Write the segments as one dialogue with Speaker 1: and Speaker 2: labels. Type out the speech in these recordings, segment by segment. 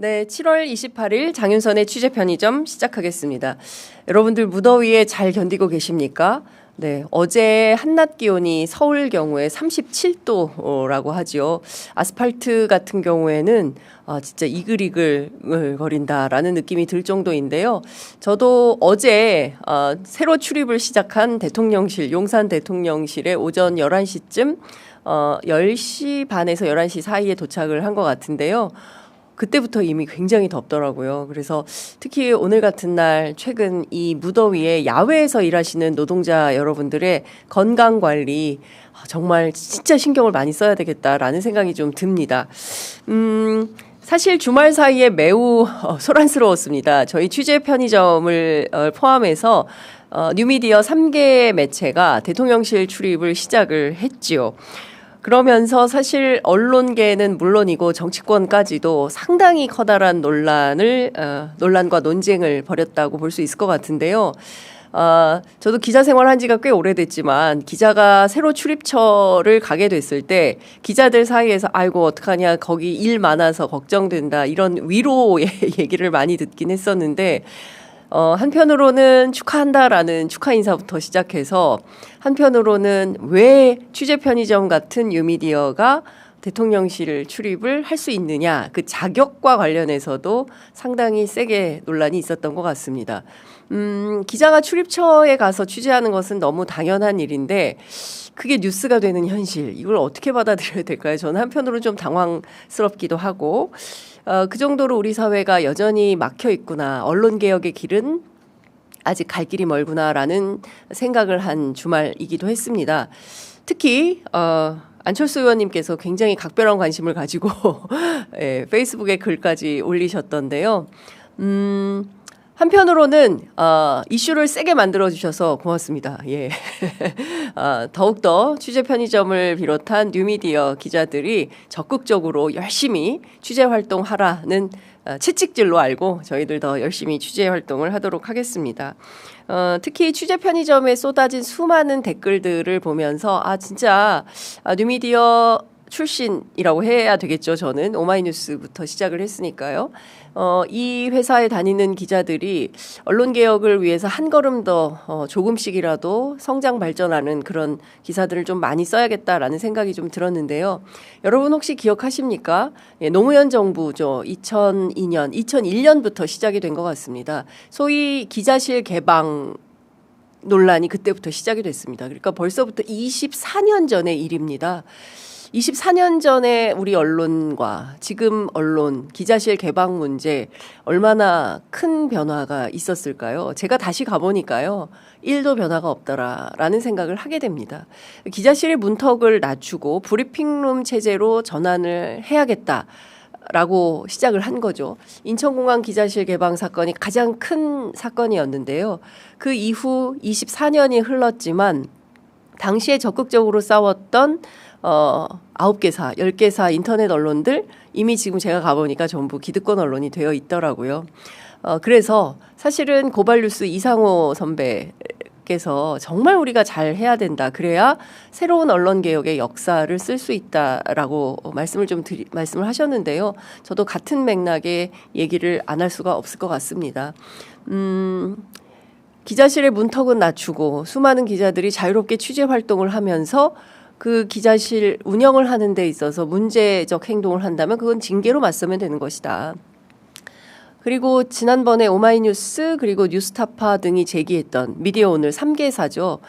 Speaker 1: 네, 7월 28일 장윤선의 취재 편의점 시작하겠습니다. 여러분들 무더위에 잘 견디고 계십니까? 네, 어제 한낮 기온이 서울 경우에 37도라고 하지요. 아스팔트 같은 경우에는 진짜 이글이글 거린다라는 느낌이 들 정도인데요. 저도 어제 새로 출입을 시작한 대통령실, 용산 대통령실에 오전 11시쯤 10시 반에서 11시 사이에 도착을 한 것 같은데요. 그때부터 이미 굉장히 덥더라고요. 그래서 특히 오늘 같은 날 최근 이 무더위에 야외에서 일하시는 노동자 여러분들의 건강 관리 정말 진짜 신경을 많이 써야 되겠다라는 생각이 좀 듭니다. 사실 주말 사이에 매우 소란스러웠습니다. 저희 취재 편의점을 포함해서 뉴미디어 3개 매체가 대통령실 출입을 시작을 했지요. 그러면서 사실 언론계는 물론이고 정치권까지도 상당히 커다란 논란과 논쟁을 벌였다고 볼 수 있을 것 같은데요. 저도 기자 생활한 지가 꽤 오래됐지만 기자가 새로 출입처를 가게 됐을 때 기자들 사이에서 아이고 어떡하냐 거기 일 많아서 걱정된다 이런 위로의 얘기를 많이 듣긴 했었는데 한편으로는 축하한다라는 축하 인사부터 시작해서 한편으로는 왜 취재 편의점 같은 뉴미디어가 대통령실 출입을 할 수 있느냐 그 자격과 관련해서도 상당히 세게 논란이 있었던 것 같습니다. 기자가 출입처에 가서 취재하는 것은 너무 당연한 일인데 그게 뉴스가 되는 현실 이걸 어떻게 받아들여야 될까요? 저는 한편으로는 좀 당황스럽기도 하고 그 정도로 우리 사회가 여전히 막혀 있구나. 언론개혁의 길은 아직 갈 길이 멀구나라는 생각을 한 주말이기도 했습니다. 특히 안철수 의원님께서 굉장히 각별한 관심을 가지고 페이스북에 글까지 올리셨던데요. 한편으로는 이슈를 세게 만들어주셔서 고맙습니다. 예. 더욱더 취재 편의점을 비롯한 뉴미디어 기자들이 적극적으로 열심히 취재 활동하라는 채찍질로 알고 저희들 더 열심히 취재 활동을 하도록 하겠습니다. 특히 취재 편의점에 쏟아진 수많은 댓글들을 보면서 진짜 뉴미디어 출신이라고 해야 되겠죠. 저는 오마이뉴스부터 시작을 했으니까요. 이 회사에 다니는 기자들이 언론개혁을 위해서 한 걸음 더 조금씩이라도 성장 발전하는 그런 기사들을 좀 많이 써야겠다라는 생각이 좀 들었는데요. 여러분 혹시 기억하십니까? 노무현 정부죠. 2001년부터 시작이 된 것 같습니다. 소위 기자실 개방 논란이 그때부터 시작이 됐습니다. 그러니까 벌써부터 24년 전의 일입니다. 24년 전에 우리 언론과 지금 언론 기자실 개방 문제 얼마나 큰 변화가 있었을까요? 제가 다시 가보니까요. 1도 변화가 없더라라는 생각을 하게 됩니다. 기자실의 문턱을 낮추고 브리핑룸 체제로 전환을 해야겠다라고 시작을 한 거죠. 인천공항 기자실 개방 사건이 가장 큰 사건이었는데요. 그 이후 24년이 흘렀지만 당시에 적극적으로 싸웠던 9개사, 10개사 인터넷 언론들 이미 지금 제가 가보니까 전부 기득권 언론이 되어 있더라고요. 그래서 사실은 고발뉴스 이상호 선배께서 정말 우리가 잘 해야 된다. 그래야 새로운 언론개혁의 역사를 쓸 수 있다라고 말씀을 하셨는데요. 저도 같은 맥락의 얘기를 안 할 수가 없을 것 같습니다. 기자실의 문턱은 낮추고 수많은 기자들이 자유롭게 취재 활동을 하면서 그 기자실 운영을 하는 데 있어서 문제적 행동을 한다면 그건 징계로 맞서면 되는 것이다. 그리고 지난번에 오마이뉴스 그리고 뉴스타파 등이 제기했던 미디어오늘 3개사죠.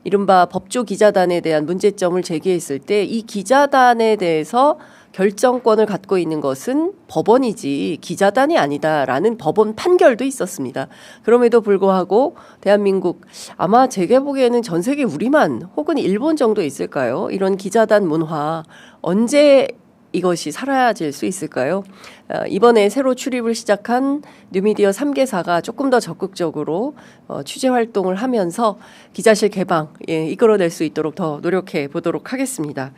Speaker 1: 이른바 법조 기자단에 대한 문제점을 제기했을 때 이 기자단에 대해서 결정권을 갖고 있는 것은 법원이지 기자단이 아니다라는 법원 판결도 있었습니다. 그럼에도 불구하고 대한민국 아마 제가 보기에는 전 세계 우리만 혹은 일본 정도 있을까요? 이런 기자단 문화 언제 이것이 사라질 수 있을까요? 이번에 새로 출입을 시작한 뉴미디어 3개사가 조금 더 적극적으로 취재 활동을 하면서 기자실 개방 이끌어낼 수 있도록 더 노력해 보도록 하겠습니다.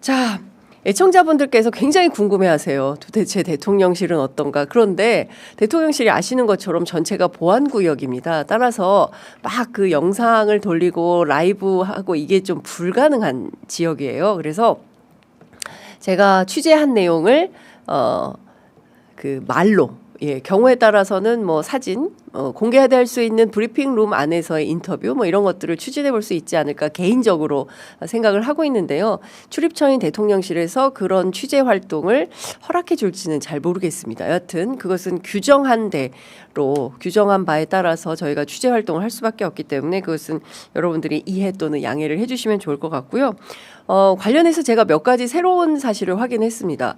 Speaker 1: 자, 애청자분들께서 굉장히 궁금해하세요. 도대체 대통령실은 어떤가? 그런데 대통령실이 아시는 것처럼 전체가 보안구역입니다. 따라서 막 그 영상을 돌리고 라이브하고 이게 좀 불가능한 지역이에요. 그래서 제가 취재한 내용을 그 말로 경우에 따라서는 뭐 사진, 공개할 수 있는 브리핑 룸 안에서의 인터뷰 뭐 이런 것들을 추진해 볼 수 있지 않을까 개인적으로 생각을 하고 있는데요. 출입처인 대통령실에서 그런 취재 활동을 허락해 줄지는 잘 모르겠습니다. 여하튼 그것은 규정한 대로 규정한 바에 따라서 저희가 취재 활동을 할 수밖에 없기 때문에 그것은 여러분들이 이해 또는 양해를 해 주시면 좋을 것 같고요. 관련해서 제가 몇 가지 새로운 사실을 확인했습니다.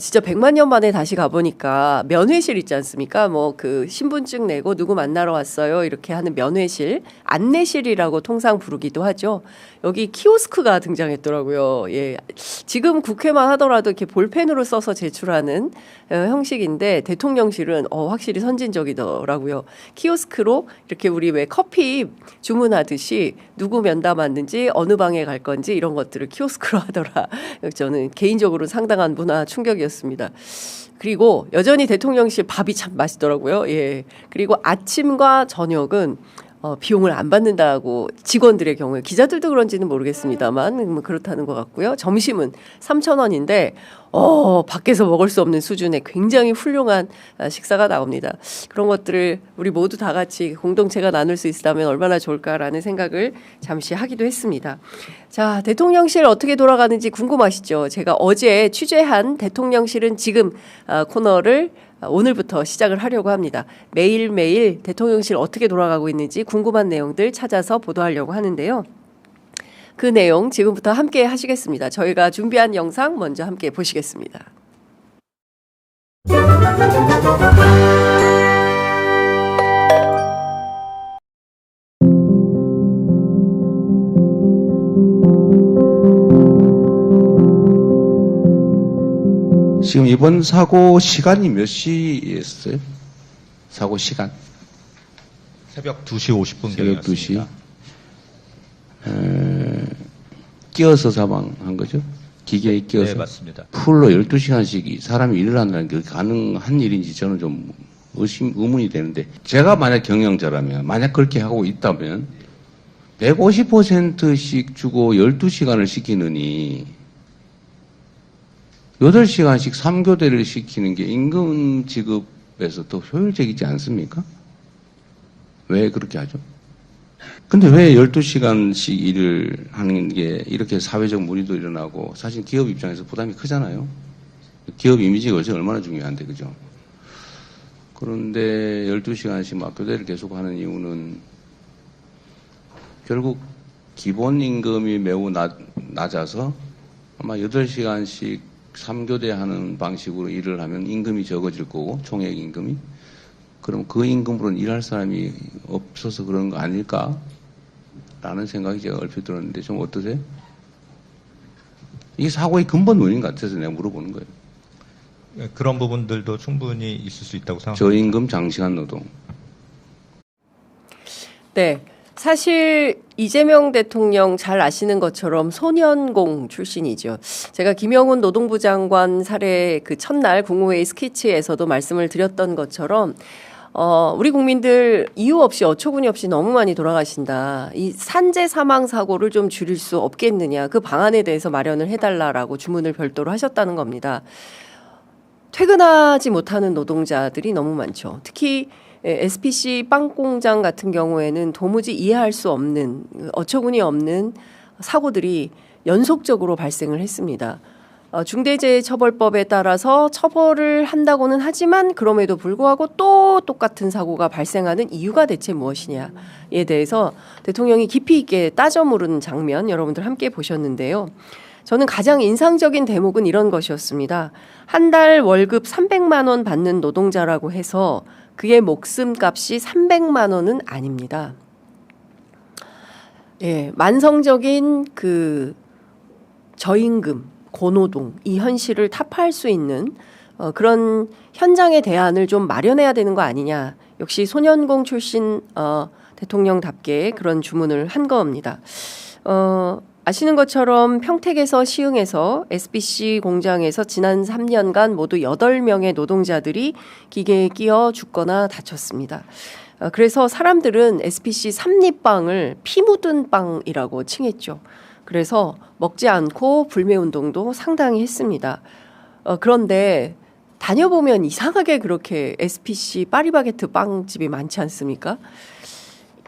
Speaker 1: 진짜 100만 년 만에 다시 가보니까 면회실 있지 않습니까? 뭐 그 신분증 내고 누구 만나러 왔어요 이렇게 하는 면회실, 안내실이라고 통상 부르기도 하죠. 여기 키오스크가 등장했더라고요. 예, 지금 국회만 하더라도 이렇게 볼펜으로 써서 제출하는 형식인데 대통령실은 확실히 선진적이더라고요. 키오스크로 이렇게 우리 왜 커피 주문하듯이 누구 면담 왔는지 어느 방에 갈 건지 이런 것들을 키오스크로 하더라. 저는 개인적으로 상당한 문화 충격이었습니다. 그리고 여전히 대통령실 밥이 참 맛있더라고요. 예. 그리고 아침과 저녁은 비용을 안 받는다고 직원들의 경우에 기자들도 그런지는 모르겠습니다만 뭐 그렇다는 것 같고요. 점심은 3,000원인데 밖에서 먹을 수 없는 수준의 굉장히 훌륭한 식사가 나옵니다. 그런 것들을 우리 모두 다 같이 공동체가 나눌 수 있다면 얼마나 좋을까라는 생각을 잠시 하기도 했습니다. 자, 대통령실 어떻게 돌아가는지 궁금하시죠? 제가 어제 취재한 대통령실은 지금 코너를 오늘부터 시작을 하려고 합니다. 매일매일 대통령실 어떻게 돌아가고 있는지 궁금한 내용들 찾아서 보도하려고 하는데요. 그 내용 지금부터 함께 하시겠습니다. 저희가 준비한 영상 먼저 함께 보시겠습니다.
Speaker 2: 지금 이번 사고 시간이 몇 시였어요? 사고 시간?
Speaker 3: 새벽 2시 50분
Speaker 2: 새벽 2시. 끼어서 사망한 거죠? 기계에 끼어서.
Speaker 3: 네, 맞습니다.
Speaker 2: 풀로 12시간씩 사람이 일을 한다는 게 가능한 일인지 저는 좀 의문이 되는데, 제가 만약 경영자라면, 만약 그렇게 하고 있다면 150%씩 주고 12시간을 시키느니 8시간씩 3교대를 시키는 게 임금 지급에서 더 효율적이지 않습니까? 왜 그렇게 하죠? 근데 왜 12시간씩 일을 하는 게 이렇게 사회적 물의도 일어나고 사실 기업 입장에서 부담이 크잖아요. 기업 이미지가 얼마나 중요한데, 그죠? 그런데 12시간씩 막 교대를 계속하는 이유는 결국 기본 임금이 매우 낮아서 아마 8시간씩 3교대 하는 방식으로 일을 하면 임금이 적어질 거고, 총액 임금이. 그럼 그 임금으로는 일할 사람이 없어서 그런 거 아닐까? 라는 생각이 제가 얼핏 들었는데 좀 어떠세요? 이게 사고의 근본 원인 같아서 내가 물어보는 거예요.
Speaker 3: 그런 부분들도 충분히 있을 수 있다고 생각합니다.
Speaker 2: 저임금 장시간 노동.
Speaker 1: 네. 사실 이재명 대통령 잘 아시는 것처럼 소년공 출신이죠. 제가 김영훈 노동부 장관 사례 그 첫날 국무회의 스피치에서도 말씀을 드렸던 것처럼 우리 국민들 이유 없이 어처구니 없이 너무 많이 돌아가신다. 이 산재 사망 사고를 좀 줄일 수 없겠느냐. 그 방안에 대해서 마련을 해달라라고 주문을 별도로 하셨다는 겁니다. 퇴근하지 못하는 노동자들이 너무 많죠. 특히 SPC 빵 공장 같은 경우에는 도무지 이해할 수 없는 어처구니 없는 사고들이 연속적으로 발생을 했습니다. 중대재해처벌법에 따라서 처벌을 한다고는 하지만 그럼에도 불구하고 또 똑같은 사고가 발생하는 이유가 대체 무엇이냐에 대해서 대통령이 깊이 있게 따져 물은 장면 여러분들 함께 보셨는데요. 저는 가장 인상적인 대목은 이런 것이었습니다. 한 달 월급 300만 원 받는 노동자라고 해서 그의 목숨값이 300만 원은 아닙니다. 예, 만성적인 그 저임금, 고노동 이 현실을 타파할 수 있는 그런 현장의 대안을 좀 마련해야 되는 거 아니냐. 역시 소년공 출신 대통령답게 그런 주문을 한 겁니다. 아시는 것처럼 평택에서 시흥에서 SPC 공장에서 지난 3년간 모두 8명의 노동자들이 기계에 끼어 죽거나 다쳤습니다. 그래서 사람들은 SPC 삼립빵을 피 묻은 빵이라고 칭했죠. 그래서 먹지 않고 불매운동도 상당히 했습니다. 그런데 다녀보면 이상하게 그렇게 SPC 파리바게트 빵집이 많지 않습니까?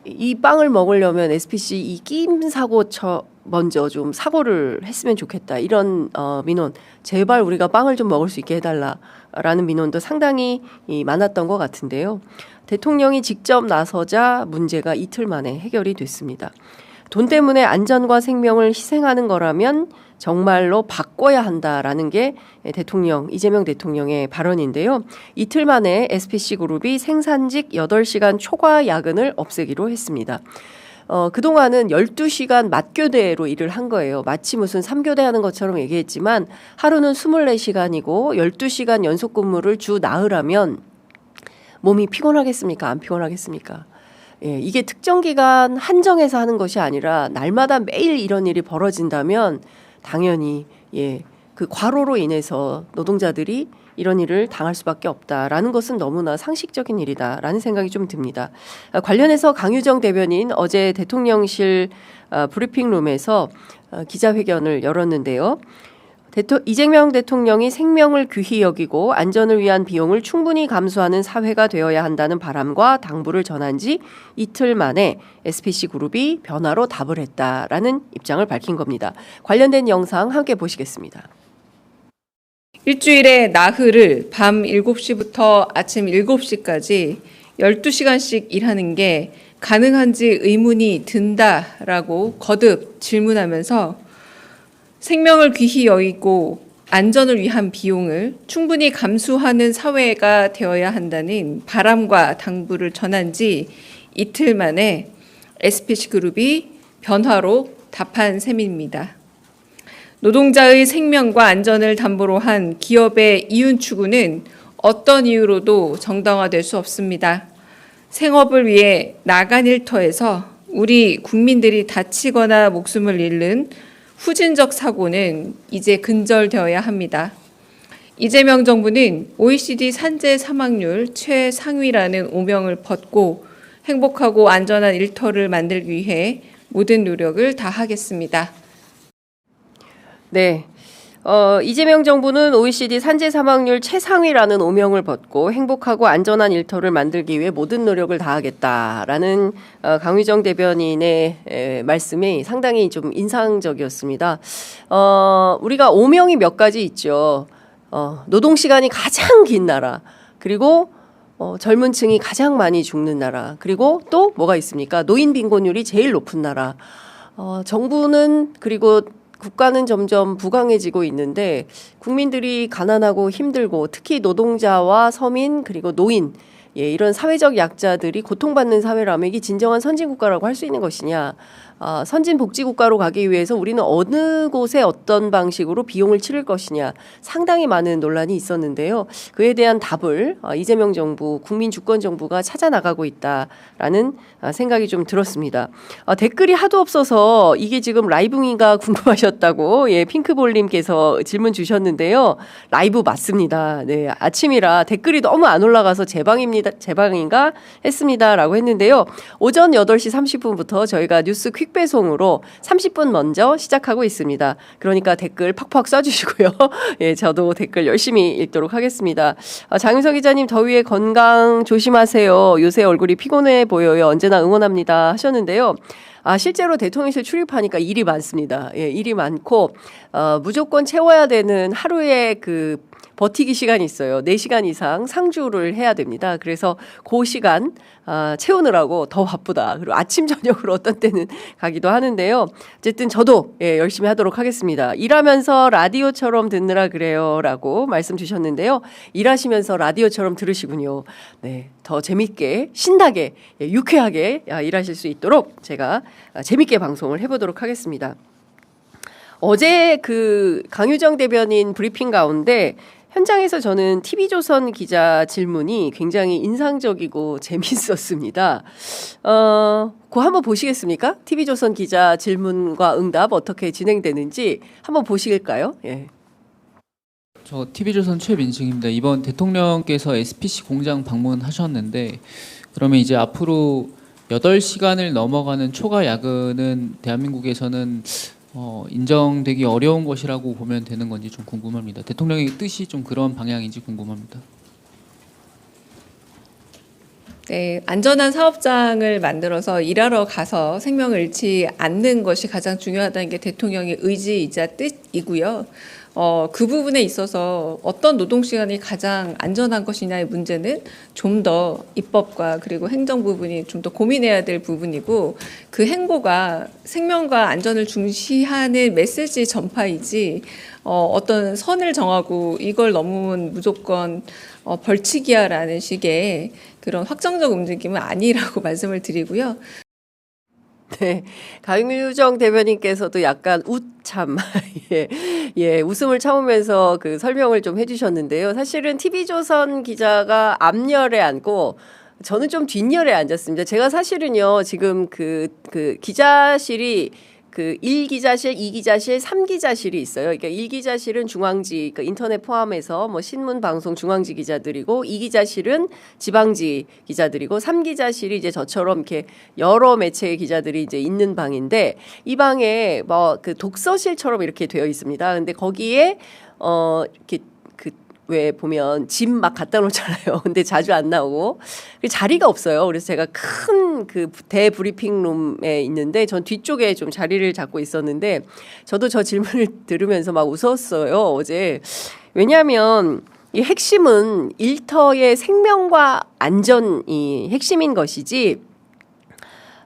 Speaker 1: 이 빵을 먹으려면 SPC 이 끼임 사고 먼저 좀 사고를 했으면 좋겠다. 이런 민원, 제발 우리가 빵을 좀 먹을 수 있게 해달라라는 민원도 상당히 많았던 것 같은데요. 대통령이 직접 나서자 문제가 이틀 만에 해결이 됐습니다. 돈 때문에 안전과 생명을 희생하는 거라면 정말로 바꿔야 한다라는 게 이재명 대통령의 발언인데요. 이틀 만에 SPC그룹이 생산직 8시간 초과 야근을 없애기로 했습니다. 그동안은 12시간 맞교대로 일을 한 거예요. 마치 무슨 3교대 하는 것처럼 얘기했지만 하루는 24시간이고 12시간 연속 근무를 주 나흘하면 몸이 피곤하겠습니까? 안 피곤하겠습니까? 예, 이게 특정 기간 한정해서 하는 것이 아니라 날마다 매일 이런 일이 벌어진다면 당연히 그 과로로 인해서 노동자들이 이런 일을 당할 수밖에 없다라는 것은 너무나 상식적인 일이다라는 생각이 좀 듭니다. 관련해서 강유정 대변인 어제 대통령실 브리핑룸에서 기자회견을 열었는데요. 이재명 대통령이 생명을 귀히 여기고 안전을 위한 비용을 충분히 감수하는 사회가 되어야 한다는 바람과 당부를 전한 지 이틀 만에 SPC그룹이 변화로 답을 했다라는 입장을 밝힌 겁니다. 관련된 영상 함께 보시겠습니다.
Speaker 4: 일주일에 나흘을 밤 7시부터 아침 7시까지 12시간씩 일하는 게 가능한지 의문이 든다라고 거듭 질문하면서 생명을 귀히 여기고 안전을 위한 비용을 충분히 감수하는 사회가 되어야 한다는 바람과 당부를 전한 지 이틀 만에 SPC그룹이 변화로 답한 셈입니다. 노동자의 생명과 안전을 담보로 한 기업의 이윤 추구는 어떤 이유로도 정당화될 수 없습니다. 생업을 위해 나간 일터에서 우리 국민들이 다치거나 목숨을 잃는 후진적 사고는 이제 근절되어야 합니다. 이재명 정부는 OECD 산재 사망률 최상위라는 오명을 벗고 행복하고 안전한 일터를 만들기 위해 모든 노력을 다하겠습니다.
Speaker 1: 네. 이재명 정부는 OECD 산재 사망률 최상위라는 오명을 벗고 행복하고 안전한 일터를 만들기 위해 모든 노력을 다하겠다라는 강유정 대변인의 말씀이 상당히 좀 인상적이었습니다. 우리가 오명이 몇 가지 있죠. 노동 시간이 가장 긴 나라, 그리고 젊은 층이 가장 많이 죽는 나라, 그리고 또 뭐가 있습니까? 노인 빈곤율이 제일 높은 나라. 정부는 그리고 국가는 점점 부강해지고 있는데 국민들이 가난하고 힘들고 특히 노동자와 서민 그리고 노인 이런 사회적 약자들이 고통받는 사회라면 이게 진정한 선진국가라고 할 수 있는 것이냐. 선진복지국가로 가기 위해서 우리는 어느 곳에 어떤 방식으로 비용을 치를 것이냐 상당히 많은 논란이 있었는데요. 그에 대한 답을 이재명 정부, 국민주권정부가 찾아나가고 있다라는 생각이 좀 들었습니다. 댓글이 하도 없어서 이게 지금 라이브인가 궁금하셨다고 핑크볼님께서 질문 주셨는데요. 라이브 맞습니다. 네, 아침이라 댓글이 너무 안 올라가서 제 방인가 했습니다라고 했는데요. 오전 8시 30분부터 저희가 뉴스 퀵 배송으로 30분 먼저 시작하고 있습니다. 그러니까 댓글 팍팍 써주시고요. 저도 댓글 열심히 읽도록 하겠습니다. 장윤석 기자님 더위에 건강 조심하세요. 요새 얼굴이 피곤해 보여요. 언제나 응원합니다 하셨는데요. 실제로 대통령실 출입하니까 일이 많습니다. 일이 많고 무조건 채워야 되는 하루에 그 버티기 시간이 있어요. 4시간 이상 상주를 해야 됩니다. 그래서 그 시간 채우느라고 더 바쁘다. 그리고 아침 저녁으로 어떤 때는 가기도 하는데요. 어쨌든 저도 열심히 하도록 하겠습니다. 일하면서 라디오처럼 듣느라 그래요 라고 말씀 주셨는데요. 일하시면서 라디오처럼 들으시군요. 네, 더 재밌게 신나게 유쾌하게 일하실 수 있도록 제가 재밌게 방송을 해보도록 하겠습니다. 어제 그 강유정 대변인 브리핑 가운데 현장에서 저는 TV조선 기자 질문이 굉장히 인상적이고 재밌었습니다. 그거 한번 보시겠습니까? TV조선 기자 질문과 응답 어떻게 진행되는지 한번 보실까요? 예.
Speaker 5: 저 TV조선 최민식입니다. 이번 대통령께서 SPC 공장 방문하셨는데 그러면 이제 앞으로 8시간을 넘어가는 초과 야근은 대한민국에서는 인정되기 어려운 것이라고 보면 되는 건지 좀 궁금합니다. 대통령의 뜻이 좀 그런 방향인지 궁금합니다.
Speaker 4: 네, 안전한 사업장을 만들어서 일하러 가서 생명을 잃지 않는 것이 가장 중요하다는 게 대통령의 의지이자 뜻이고요. 그 부분에 있어서 어떤 노동시간이 가장 안전한 것이냐의 문제는 좀 더 입법과 그리고 행정 부분이 좀 더 고민해야 될 부분이고, 그 행보가 생명과 안전을 중시하는 메시지 전파이지 어떤 선을 정하고 이걸 넘으면 무조건 벌칙이야라는 식의 그런 확정적 움직임은 아니라고 말씀을 드리고요.
Speaker 1: 네, 강유정 대변인께서도 약간 웃참, 예, 웃음을 참으면서 그 설명을 좀 해주셨는데요. 사실은 TV조선 기자가 앞열에 앉고 저는 좀 뒷열에 앉았습니다. 제가 사실은요, 지금 그 기자실이 그 1기자실, 2기자실, 3기자실이 있어요. 그러니까 1기자실은 중앙지, 그러니까 인터넷 포함해서 뭐 신문, 방송, 중앙지 기자들이고, 2기자실은 지방지 기자들이고, 3기자실이 이제 저처럼 이렇게 여러 매체의 기자들이 이제 있는 방인데, 이 방에 뭐 그 독서실처럼 이렇게 되어 있습니다. 근데 거기에 이렇게 왜 보면 짐 막 갖다 놓잖아요. 근데 자주 안 나오고 자리가 없어요. 그래서 제가 큰 그 대브리핑룸에 있는데 전 뒤쪽에 좀 자리를 잡고 있었는데 저도 저 질문을 들으면서 막 웃었어요. 어제. 왜냐하면 이 핵심은 일터의 생명과 안전이 핵심인 것이지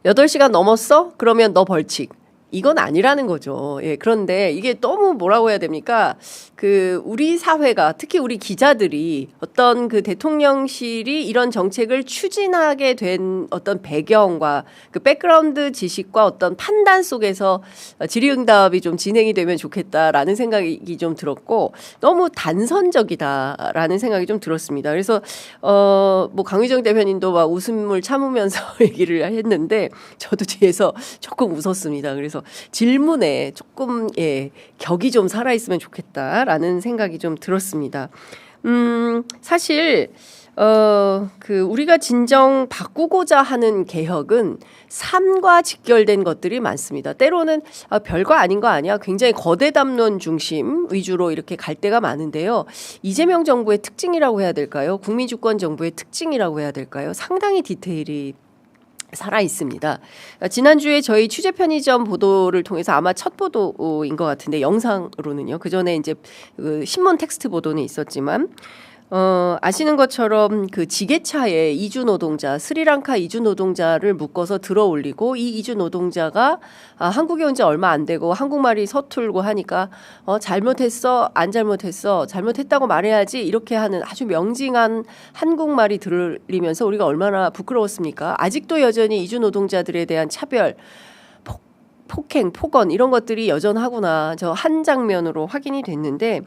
Speaker 1: 8시간 넘었어? 그러면 너 벌칙. 이건 아니라는 거죠. 예, 그런데 이게 너무 뭐라고 해야 됩니까? 그 우리 사회가 특히 우리 기자들이 어떤 그 대통령실이 이런 정책을 추진하게 된 어떤 배경과 그 백그라운드 지식과 어떤 판단 속에서 질의응답이 좀 진행이 되면 좋겠다라는 생각이 좀 들었고 너무 단선적이다라는 생각이 좀 들었습니다. 그래서 뭐 강유정 대변인도 막 웃음을 참으면서 얘기를 했는데 저도 뒤에서 조금 웃었습니다. 그래서 질문에 조금 격이 좀 살아있으면 좋겠다라는 생각이 좀 들었습니다. 사실 그 우리가 진정 바꾸고자 하는 개혁은 삶과 직결된 것들이 많습니다. 때로는 별거 아닌 거 아니야. 굉장히 거대 담론 중심 위주로 이렇게 갈 때가 많은데요. 이재명 정부의 특징이라고 해야 될까요? 국민주권 정부의 특징이라고 해야 될까요? 상당히 디테일이 살아 있습니다. 지난주에 저희 취재 편의점 보도를 통해서 아마 첫 보도인 것 같은데 영상으로는요. 그 전에 이제 그 신문 텍스트 보도는 있었지만 아시는 것처럼 그 지게차에 이주 노동자, 스리랑카 이주 노동자를 묶어서 들어 올리고 이 이주 노동자가 한국에 온 지 얼마 안 되고 한국말이 서툴고 하니까 잘못했어, 안 잘못했어, 잘못했다고 말해야지 이렇게 하는 아주 명징한 한국말이 들리면서 우리가 얼마나 부끄러웠습니까? 아직도 여전히 이주 노동자들에 대한 차별, 폭행, 폭언 이런 것들이 여전하구나. 저 한 장면으로 확인이 됐는데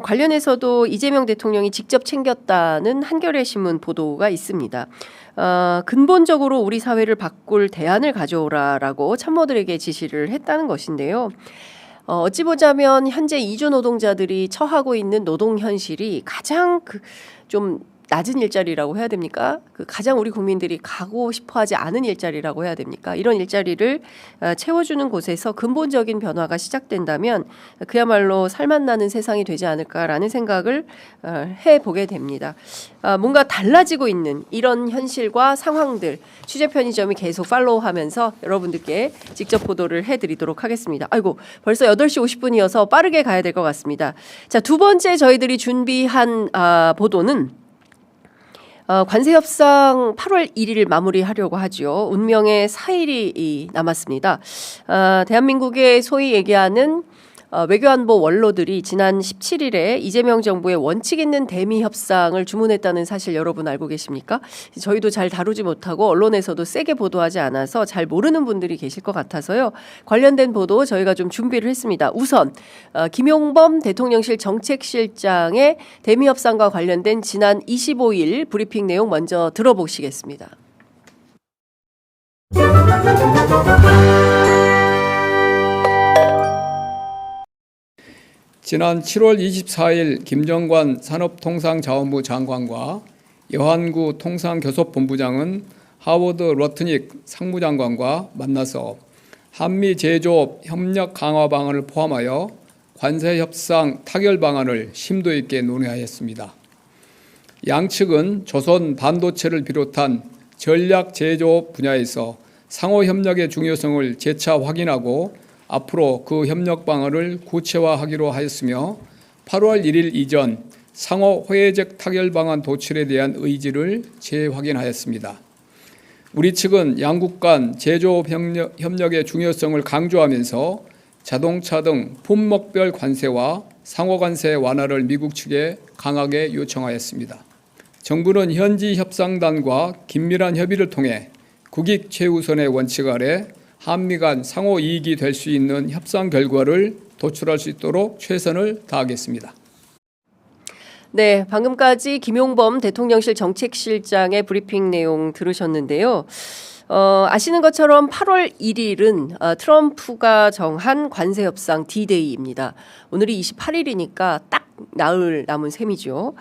Speaker 1: 관련해서도 이재명 대통령이 직접 챙겼다는 한겨레 신문 보도가 있습니다. 근본적으로 우리 사회를 바꿀 대안을 가져오라라고 참모들에게 지시를 했다는 것인데요. 어찌 보자면 현재 이주 노동자들이 처하고 있는 노동 현실이 가장 좀 낮은 일자리라고 해야 됩니까? 그 가장 우리 국민들이 가고 싶어하지 않은 일자리라고 해야 됩니까? 이런 일자리를 채워주는 곳에서 근본적인 변화가 시작된다면 그야말로 살맛나는 세상이 되지 않을까라는 생각을 해보게 됩니다. 뭔가 달라지고 있는 이런 현실과 상황들 취재 편의점이 계속 팔로우하면서 여러분들께 직접 보도를 해드리도록 하겠습니다. 아이고 벌써 8시 50분이어서 빠르게 가야 될 것 같습니다. 자, 두 번째 저희들이 준비한 보도는 관세 협상 8월 1일 마무리하려고 하죠. 운명의 4일이 남았습니다. 대한민국의 소위 얘기하는 외교안보 원로들이 지난 17일에 이재명 정부의 원칙 있는 대미 협상을 주문했다는 사실 여러분 알고 계십니까? 저희도 잘 다루지 못하고 언론에서도 세게 보도하지 않아서 잘 모르는 분들이 계실 것 같아서요. 관련된 보도 저희가 좀 준비를 했습니다. 우선 김용범 대통령실 정책실장의 대미 협상과 관련된 지난 25일 브리핑 내용 먼저 들어보시겠습니다.
Speaker 6: 지난 7월 24일 김정관 산업통상자원부 장관과 여한구 통상교섭본부장은 하워드 러트닉 상무장관과 만나서 한미 제조업 협력 강화 방안을 포함하여 관세 협상 타결 방안을 심도 있게 논의하였습니다. 양측은 조선 반도체를 비롯한 전략 제조업 분야에서 상호 협력의 중요성을 재차 확인하고 앞으로 그 협력 방안을 구체화하기로 하였으며 8월 1일 이전 상호 호혜적 타결 방안 도출에 대한 의지를 재확인하였습니다. 우리 측은 양국 간 제조업 협력의 중요성을 강조하면서 자동차 등 품목별 관세와 상호 관세 완화를 미국 측에 강하게 요청하였습니다. 정부는 현지 협상단과 긴밀한 협의를 통해 국익 최우선의 원칙 아래 한미 간 상호 이익이 될 수 있는 협상 결과를 도출할 수 있도록 최선을 다하겠습니다.
Speaker 1: 네, 방금까지 김용범 대통령실 정책실장의 브리핑 내용 들으셨는데요. 아시는 것처럼 8월 1일은 트럼프가 정한 관세 협상 D-Day입니다. 오늘이 28일이니까 딱 나흘 남은 셈이죠.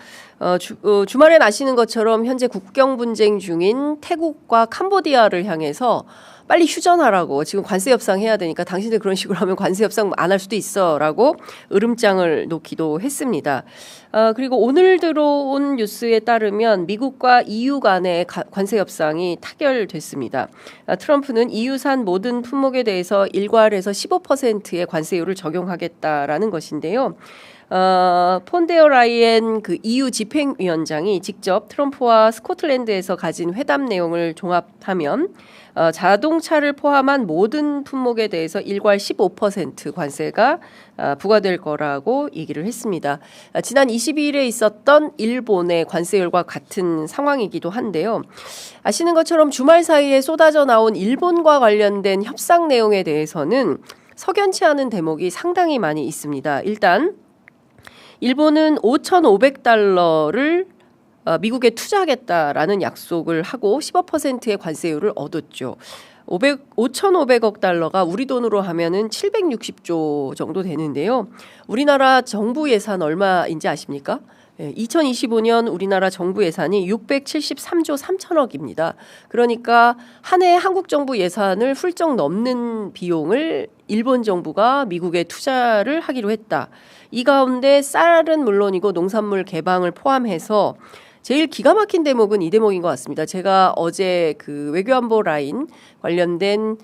Speaker 1: 주말엔 아시는 것처럼 현재 국경 분쟁 중인 태국과 캄보디아를 향해서 빨리 휴전하라고, 지금 관세 협상 해야 되니까 당신들 그런 식으로 하면 관세 협상 안 할 수도 있어라고 으름장을 놓기도 했습니다. 그리고 오늘 들어온 뉴스에 따르면 미국과 EU 간의 관세 협상이 타결됐습니다. 트럼프는 EU산 모든 품목에 대해서 일괄해서 15%의 관세율을 적용하겠다라는 것인데요. 폰데어 라이엔 그 EU 집행위원장이 직접 트럼프와 스코틀랜드에서 가진 회담 내용을 종합하면 자동차를 포함한 모든 품목에 대해서 일괄 15% 관세가 부과될 거라고 얘기를 했습니다. 지난 22일에 있었던 일본의 관세율과 같은 상황이기도 한데요. 아시는 것처럼 주말 사이에 쏟아져 나온 일본과 관련된 협상 내용에 대해서는 석연치 않은 대목이 상당히 많이 있습니다. 일단 일본은 5,500달러를 미국에 투자하겠다라는 약속을 하고 15%의 관세율을 얻었죠. 5,500억 달러가 우리 돈으로 하면은 760조 정도 되는데요. 우리나라 정부 예산 얼마인지 아십니까? 2025년 우리나라 정부 예산이 673조 3천억입니다. 그러니까 한 해 한국 정부 예산을 훌쩍 넘는 비용을 일본 정부가 미국에 투자를 하기로 했다. 이 가운데 쌀은 물론이고 농산물 개방을 포함해서 제일 기가 막힌 대목은 이 대목인 것 같습니다. 제가 어제 그 외교안보 라인 관련된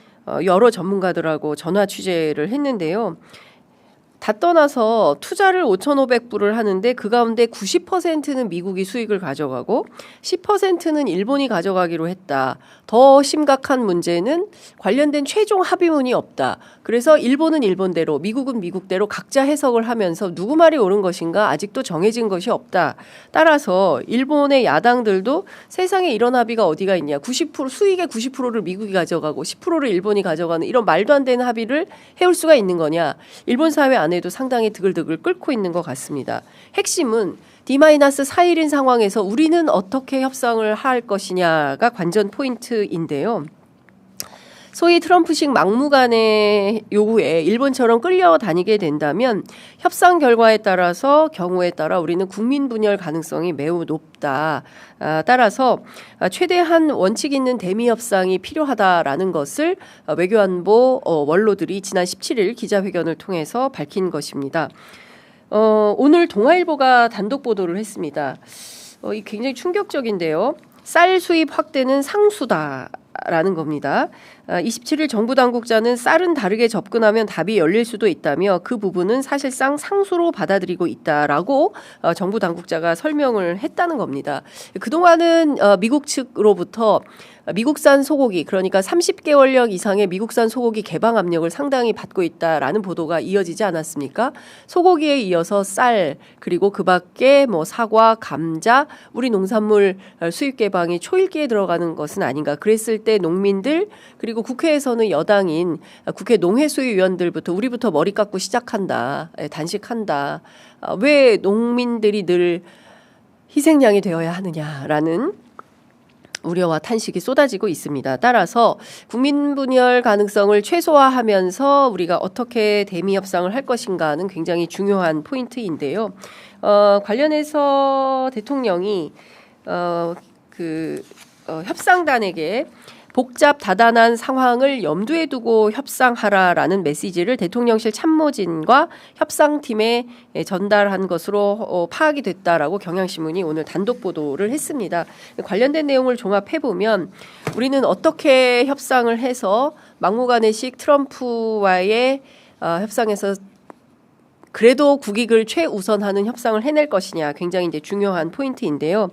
Speaker 1: 여러 전문가들하고 전화 취재를 했는데요. 다 떠나서 투자를 5,500불을 하는데 그 가운데 90%는 미국이 수익을 가져가고 10%는 일본이 가져가기로 했다. 더 심각한 문제는 관련된 최종 합의문이 없다. 그래서 일본은 일본대로, 미국은 미국대로 각자 해석을 하면서 누구 말이 옳은 것인가 아직도 정해진 것이 없다. 따라서 일본의 야당들도 세상에 이런 합의가 어디가 있냐. 90% 수익의 90%를 미국이 가져가고 10%를 일본이 가져가는 이런 말도 안 되는 합의를 해올 수가 있는 거냐. 일본 사회 안에도 상당히 드글드글 끓고 있는 것 같습니다. 핵심은 D-4일인 상황에서 우리는 어떻게 협상을 할 것이냐가 관전 포인트인데요. 소위 트럼프식 막무가내 요구에 일본처럼 끌려다니게 된다면 협상 결과에 따라서 경우에 따라 우리는 국민 분열 가능성이 매우 높다. 따라서 최대한 원칙 있는 대미 협상이 필요하다라는 것을 외교안보 원로들이 지난 17일 기자회견을 통해서 밝힌 것입니다. 오늘 동아일보가 단독 보도를 했습니다. 이 굉장히 충격적인데요. 쌀 수입 확대는 상수다라는 겁니다. 27일 정부 당국자는 쌀은 다르게 접근하면 답이 열릴 수도 있다며 그 부분은 사실상 상수로 받아들이고 있다라고 정부 당국자가 설명을 했다는 겁니다. 그동안은 미국 측으로부터 미국산 소고기, 그러니까 30개월령 이상의 미국산 소고기 개방 압력을 상당히 받고 있다라는 보도가 이어지지 않았습니까? 소고기에 이어서 쌀, 그리고 그 밖에 뭐 사과, 감자, 우리 농산물 수입 개방이 초읽기에 들어가는 것은 아닌가. 그랬을 때 농민들, 그리고 국회에서는 여당인 국회 농해수위원들부터 우리부터 머리 깎고 시작한다. 단식한다. 왜 농민들이 늘 희생양이 되어야 하느냐라는 우려와 탄식이 쏟아지고 있습니다. 따라서 국민 분열 가능성을 최소화하면서 우리가 어떻게 대미 협상을 할 것인가는 굉장히 중요한 포인트인데요. 관련해서 대통령이 협상단에게 복잡 다단한 상황을 염두에 두고 협상하라라는 메시지를 대통령실 참모진과 협상팀에 전달한 것으로 파악이 됐다라고 경향신문이 오늘 단독 보도를 했습니다. 관련된 내용을 종합해보면 우리는 어떻게 협상을 해서 막무가내식 트럼프와의 협상에서 그래도 국익을 최우선하는 협상을 해낼 것이냐 굉장히 이제 중요한 포인트인데요.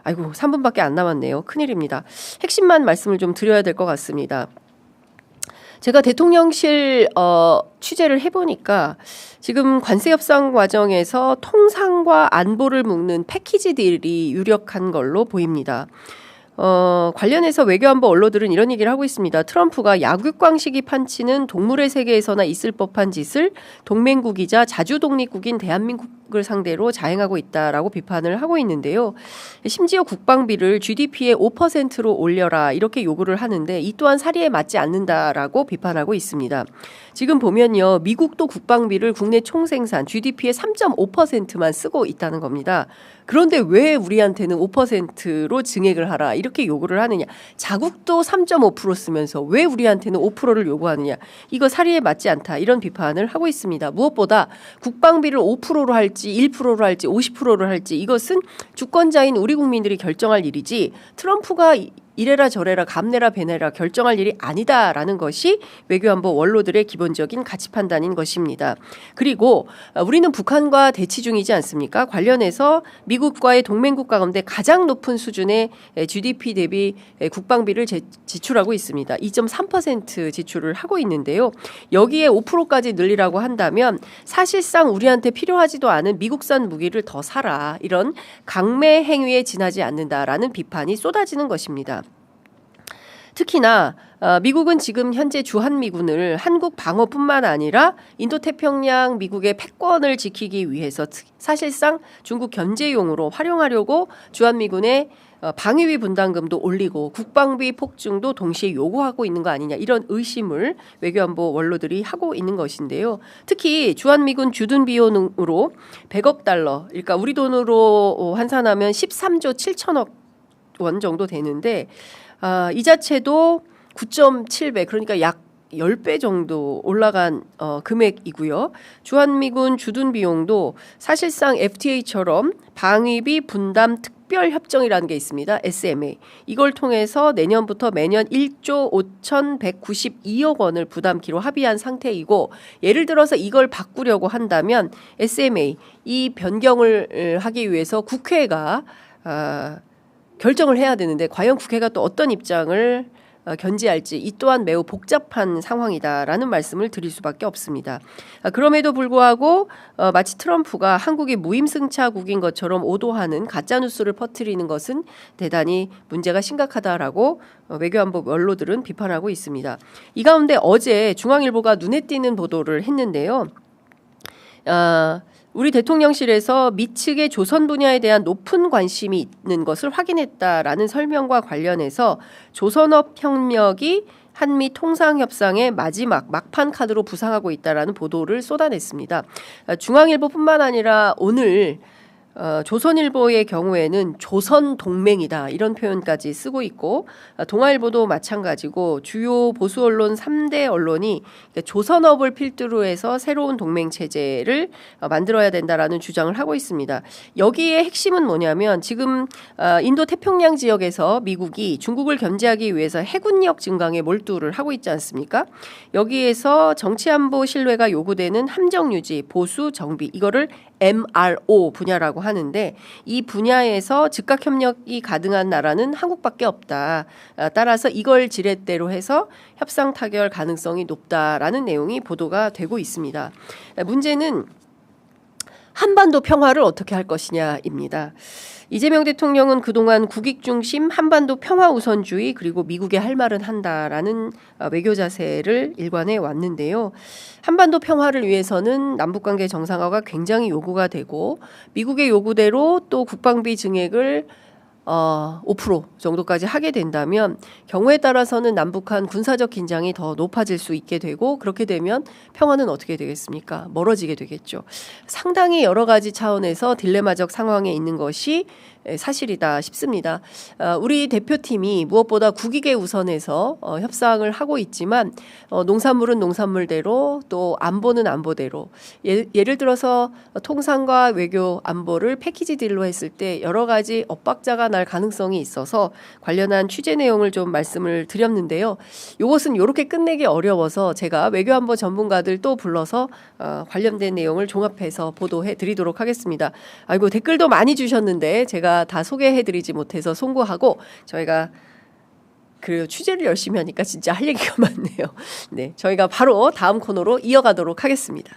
Speaker 1: 아이고 3분밖에 안 남았네요. 큰일입니다. 핵심만 말씀을 좀 드려야 될 것 같습니다. 제가 대통령실 취재를 해보니까 지금 관세 협상 과정에서 통상과 안보를 묶는 패키지들이 유력한 걸로 보입니다. 관련해서 외교안보 언론들은 이런 얘기를 하고 있습니다. 트럼프가 약육강식이 판치는 동물의 세계에서나 있을 법한 짓을 동맹국이자 자주독립국인 대한민국을 상대로 자행하고 있다라고 비판을 하고 있는데요. 심지어 국방비를 GDP의 5%로 올려라 이렇게 요구를 하는데 이 또한 사리에 맞지 않는다라고 비판하고 있습니다. 지금 보면요. 미국도 국방비를 국내 총생산 GDP의 3.5%만 쓰고 있다는 겁니다. 그런데 왜 우리한테는 5%로 증액을 하라 이렇게 요구를 하느냐. 자국도 3.5% 쓰면서 왜 우리한테는 5%를 요구하느냐. 이거 사리에 맞지 않다 이런 비판을 하고 있습니다. 무엇보다 국방비를 5%로 할지 1%로 할지 50%로 할지 이것은 주권자인 우리 국민들이 결정할 일이지 트럼프가 이래라 저래라 감내라 배내라 결정할 일이 아니다라는 것이 외교안보 원로들의 기본적인 가치 판단인 것입니다. 그리고 우리는 북한과 대치 중이지 않습니까? 관련해서 미국과의 동맹국 가운데 가장 높은 수준의 GDP 대비 국방비를 지출하고 있습니다. 2.3% 지출을 하고 있는데요. 여기에 5%까지 늘리라고 한다면 사실상 우리한테 필요하지도 않은 미국산 무기를 더 사라. 이런 강매 행위에 지나지 않는다라는 비판이 쏟아지는 것입니다. 특히나 미국은 지금 현재 주한미군을 한국 방어뿐만 아니라 인도태평양 미국의 패권을 지키기 위해서 사실상 중국 견제용으로 활용하려고 주한미군의 방위비 분담금도 올리고 국방비 폭증도 동시에 요구하고 있는 거 아니냐 이런 의심을 외교안보 원로들이 하고 있는 것인데요. 특히 주한미군 주둔 비용으로 100억 달러 그러니까 우리 돈으로 환산하면 13조 7천억 원 정도 되는데 이 자체도 9.7배 그러니까 약 10배 정도 올라간 금액이고요. 주한미군 주둔 비용도 사실상 FTA처럼 방위비 분담 특별협정이라는 게 있습니다. SMA. 이걸 통해서 내년부터 매년 1조 5,192억 원을 부담키로 합의한 상태이고 예를 들어서 이걸 바꾸려고 한다면 SMA 이 변경을 하기 위해서 국회가 결정을 해야 되는데 과연 국회가 또 어떤 입장을 견지할지 이 또한 매우 복잡한 상황이다라는 말씀을 드릴 수밖에 없습니다. 그럼에도 불구하고 마치 트럼프가 한국이 무임승차국인 것처럼 오도하는 가짜뉴스를 퍼뜨리는 것은 대단히 문제가 심각하다라고 외교안보 원로들은 비판하고 있습니다. 이 가운데 어제 중앙일보가 눈에 띄는 보도를 했는데요. 우리 대통령실에서 미 측의 조선 분야에 대한 높은 관심이 있는 것을 확인했다라는 설명과 관련해서 조선업 협력이 한미 통상협상의 마지막 막판 카드로 부상하고 있다라는 보도를 쏟아냈습니다. 중앙일보뿐만 아니라 오늘 조선일보의 경우에는 조선 동맹이다 이런 표현까지 쓰고 있고 동아일보도 마찬가지고 주요 보수 언론 3대 언론이 조선업을 필두로 해서 새로운 동맹 체제를 만들어야 된다라는 주장을 하고 있습니다. 여기에 핵심은 뭐냐면 지금 인도 태평양 지역에서 미국이 중국을 견제하기 위해서 해군력 증강에 몰두를 하고 있지 않습니까? 여기에서 정치안보 신뢰가 요구되는 함정 유지, 보수, 정비 이거를 MRO 분야라고 하는데 이 분야에서 즉각 협력이 가능한 나라는 한국밖에 없다. 따라서 이걸 지렛대로 해서 협상 타결 가능성이 높다라는 내용이 보도가 되고 있습니다. 문제는 한반도 평화를 어떻게 할 것이냐입니다. 이재명 대통령은 그동안 국익 중심 한반도 평화 우선주의 그리고 미국의 할 말은 한다라는 외교 자세를 일관해 왔는데요. 한반도 평화를 위해서는 남북관계 정상화가 굉장히 요구가 되고 미국의 요구대로 또 국방비 증액을 5% 정도까지 하게 된다면 경우에 따라서는 남북한 군사적 긴장이 더 높아질 수 있게 되고 그렇게 되면 평화는 어떻게 되겠습니까? 멀어지게 되겠죠. 상당히 여러 가지 차원에서 딜레마적 상황에 있는 것이 사실이다 싶습니다. 우리 대표팀이 무엇보다 국익에 우선해서 협상을 하고 있지만 농산물은 농산물대로 또 안보는 안보대로 예를 들어서 통상과 외교 안보를 패키지 딜로 했을 때 여러 가지 엇박자가 날 가능성이 있어서 관련한 취재 내용을 좀 말씀을 드렸는데요. 이것은 이렇게 끝내기 어려워서 제가 외교안보 전문가들 또 불러서 관련된 내용을 종합해서 보도해 드리도록 하겠습니다. 아이고 댓글도 많이 주셨는데 제가 다 소개해드리지 못해서 송구하고 저희가 그 취재를 열심히 하니까 진짜 할 얘기가 많네요. 네, 저희가 바로 다음 코너로 이어가도록 하겠습니다.